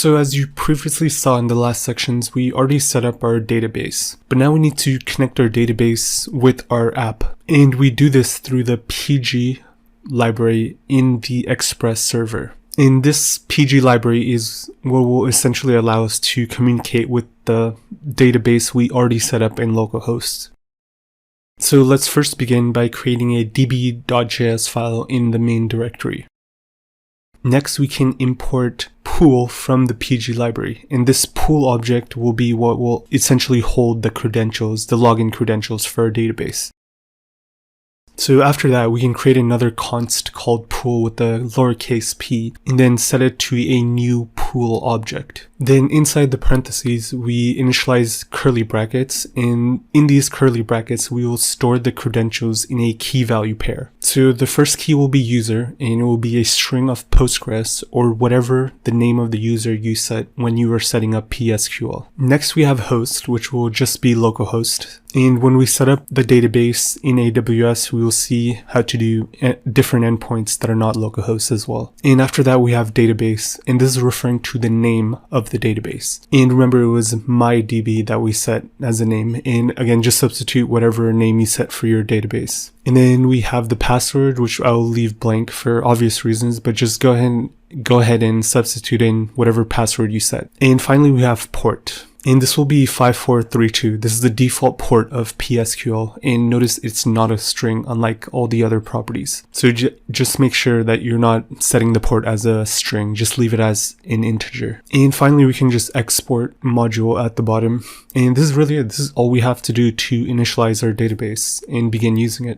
So as you previously saw in the last sections, we already set up our database, but now we need to connect our database with our app. And we do this through the PG library in the Express server. And this PG library is what will essentially allow us to communicate with the database we already set up in localhost. So let's first begin by creating a db.js file in the main directory. Next, we can import pool from the PG library, and this pool object will be what will essentially hold the credentials, the login credentials for our database. So after that, we can create another const called pool with the lowercase p, and then set it to a new pool object. Then inside the parentheses, we initialize curly brackets, and in these curly brackets, we will store the credentials in a key value pair. So the first key will be user, and it will be a string of Postgres or whatever the name of the user you set when you are setting up psql. Next, we have host, which will just be localhost. And when we set up the database in AWS, we will see how to do different endpoints that are not localhost as well. And after that, we have database, and this is referring to the name of the database. And remember, it was MyDB that we set as a name. And again, just substitute whatever name you set for your database. And then we have the password, which I will leave blank for obvious reasons, but just go ahead and substitute in whatever password you set. And finally, we have port. And this will be 5432. This is the default port of psql, and notice it's not a string unlike all the other properties. So just make sure that you're not setting the port as a string, just leave it as an integer. And finally, we can just export module at the bottom. And this is really it. This is all we have to do to initialize our database and begin using it.